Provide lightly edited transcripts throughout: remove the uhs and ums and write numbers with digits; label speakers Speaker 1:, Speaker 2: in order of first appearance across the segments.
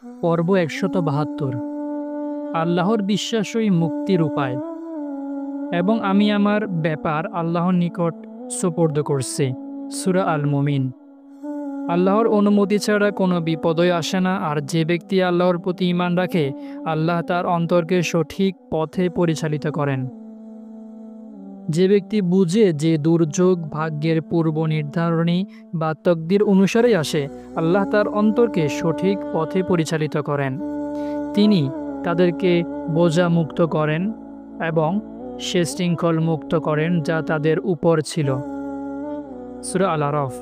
Speaker 1: পর্ব ১৭২ আল্লাহর বিশ্বাসই মুক্তির উপায়। এবং আমি আমার ব্যাপার আল্লাহর নিকট সোপর্দ করছি। সূরা আল মুমিন। আল্লাহর অনুমতি ছাড়া কোনো বিপদই আসে না, আর যে ব্যক্তি আল্লাহর প্রতি ঈমান রাখে, আল্লাহ তার অন্তরকে সঠিক পথে পরিচালিত করেন। যে ব্যক্তি বুঝে যে দুর্যোগ ভাগ্যের পূর্ব নির্ধারণী বা তকদির অনুসারেই আসে, আল্লাহ তার অন্তরকে সঠিক পথে পরিচালিত করেন। তিনি তাদেরকে বোঝা মুক্ত করেন এবং সে শৃঙ্খল মুক্ত করেন যা তাদের উপর ছিল। সূরা আল আরাফ।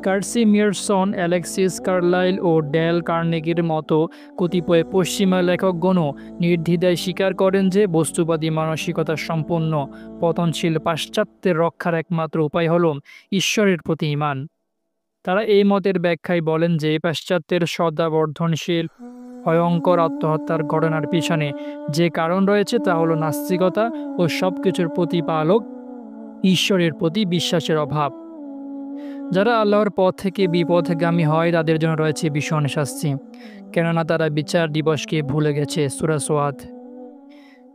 Speaker 1: কার্সি মিয়ারসন, অ্যালেক্সিস কার্লাইল ও ডেল কার্নেগির মতো কতিপয় পশ্চিমা লেখকগণও নির্দ্বিধায় স্বীকার করেন যে বস্তুবাদী মানসিকতা সম্পন্ন পতনশীল পাশ্চাত্যের রক্ষার একমাত্র উপায় হল ঈশ্বরের প্রতি ঈমান। তারা এই মতের ব্যাখ্যায় বলেন যে পাশ্চাত্যের সদাবর্ধনশীল ভয়ঙ্কর আত্মহত্যার ঘটনার পিছনে যে কারণ রয়েছে তা হলো নাস্তিকতা ও সবকিছুর প্রতিপালক ঈশ্বরের প্রতি বিশ্বাসের অভাব। যারা আল্লাহর পথ থেকে বিপথগামী হয় তাদের জন্য রয়েছে ভীষণ শাস্তি, কেননা তারা বিচার দিবসকে ভুলে গেছে। সূরা সোয়াদ।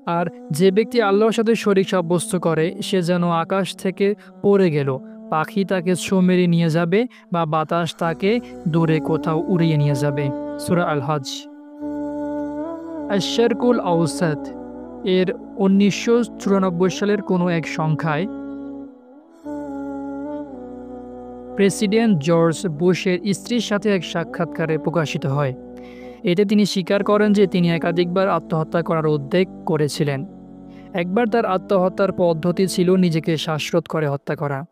Speaker 1: আর যে ব্যক্তি আল্লাহর সাথে শরীক সাব্যস্ত করে সে যেন আকাশ থেকে পড়ে গেল, পাখি তাকে ছো মেরে নিয়ে যাবে বা বাতাস তাকে দূরে কোথাও উড়িয়ে নিয়ে যাবে। সূরা আল হজ। আশ-শারকুল আওসাত এর ১৯৯৪ সালের কোনো এক সংখ্যায় প্রেসিডেন্ট জর্জ বুশের স্ত্রীর সাথে এক সাক্ষাৎকারে প্রকাশিত হয়। এতে তিনি স্বীকার করেন যে তিনি একাধিকবার আত্মহত্যা করার উদ্যোগ করেছিলেন। একবার তার আত্মহত্যার পদ্ধতি ছিল নিজেকে শ্বাসরোধ করে হত্যা করা।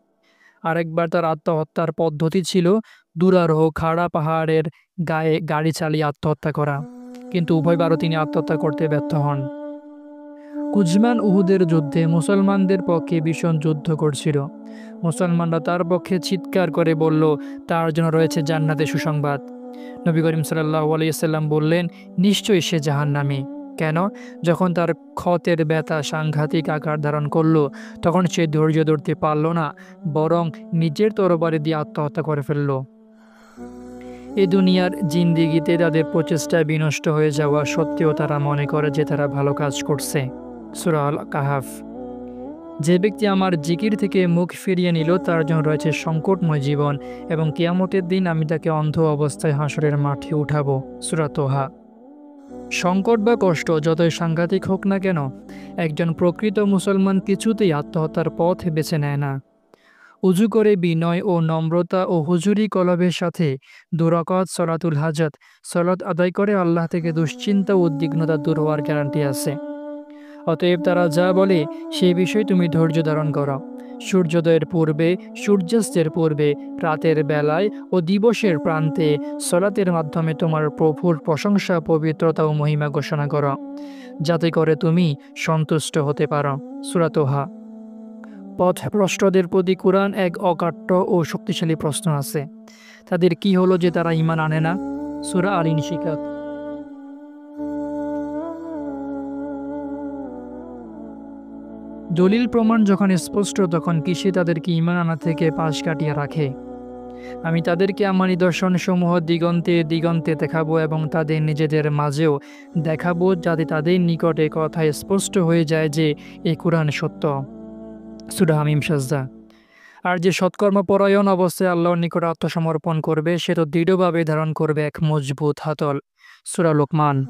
Speaker 1: আরেকবার তার আত্মহত্যার পদ্ধতি ছিল দুরারোহ খাড়া পাহাড়ের গায়ে গাড়ি চালিয়ে আত্মহত্যা করা, কিন্তু উভয়বারও তিনি আত্মহত্যা করতে ব্যর্থ হন। কুজমান উহুদের যুদ্ধে মুসলমানদের পক্ষে ভীষণ যুদ্ধ করছিল। মুসলমানরা তার পক্ষে চিৎকার করে বলল, তার জন্য রয়েছে জান্নাতে সুসংবাদ। নবী করিম সাল্লাল্লাহু আলাইহি ওয়াসাল্লাম বললেন, নিশ্চয়ই সে জাহান্নামী। কেন? যখন তার ক্ষতের ব্যথা সাংঘাতিক আকার ধারণ করল, তখন সে ধৈর্য ধরতে পারল না, বরং নিজের তরবারি দিয়ে আত্মহত্যা করে ফেলল। এ দুনিয়ার জিন্দিগিতে তাদের প্রচেষ্টায় বিনষ্ট হয়ে যাওয়া সত্ত্বেও তারা মনে করে যে তারা ভালো কাজ করছে। সূরা আল কাহাফ। যে ব্যক্তি আমার জিকির থেকে মুখ ফিরিয়ে নিল তার জন্য রয়েছে সংকটময় জীবন, এবং কিয়ামতের দিন আমি তাকে অন্ধ অবস্থায় হাসরের মাঠে উঠাবো। সূরা তোহা। সংকট বা কষ্ট যতই সাংঘাতিক হোক না কেন, একজন প্রকৃত মুসলমান কিছুতেই আত্মহত্যার পথ বেছে নেয় না। উজু করে বিনয় ও নম্রতা ও হুজুরি কলবের সাথে ২ রাকাত সলাতুল হাজাত সলাত আদায় করে আল্লাহ থেকে দুশ্চিন্তা ও উদ্বিগ্নতা দূর হওয়ার গ্যারান্টি আছে। অতএব তারা যা বলে সেই বিষয়ে তুমি ধৈর্য ধারণ করো। সূর্যোদয়ের পূর্বে, সূর্যাস্তের পূর্বে, রাতের বেলায় ও দিবসের প্রান্তে সলাতের মাধ্যমে তোমার প্রভুর প্রশংসা, পবিত্রতা ও মহিমা ঘোষণা করো, যাতে করে তুমি সন্তুষ্ট হতে পারো। সূরা তোহা। পথভ্রষ্টদের প্রতি কুরআন এক অকাট্য ও শক্তিশালী প্রশ্ন আছে। তাদের কি হলো যে তারা ঈমান আনে না? সূরা আল ইনশিকাক। দলিল প্রমাণ যখন স্পষ্ট, তখন কিসে তাদেরকে ঈমান আনা থেকে পাশ কাটিয়ে রাখে? আমি তাদেরকে আমার নিদর্শনসমূহ দিগন্তে দিগন্তে দেখাবো এবং তাদের নিজেদের মাঝেও দেখাবো, যাতে তাদের নিকটে কথা স্পষ্ট হয়ে যায় যে এই কুরআন সত্য। সূরা হামিম সাজদা। আর যে সৎকর্মপরায়ণ অবস্থায় আল্লাহর নিকট আত্মসমর্পণ করবে সে তো দৃঢ়ভাবে ধারণ করবে এক মজবুত হাতল। সূরা লোকমান।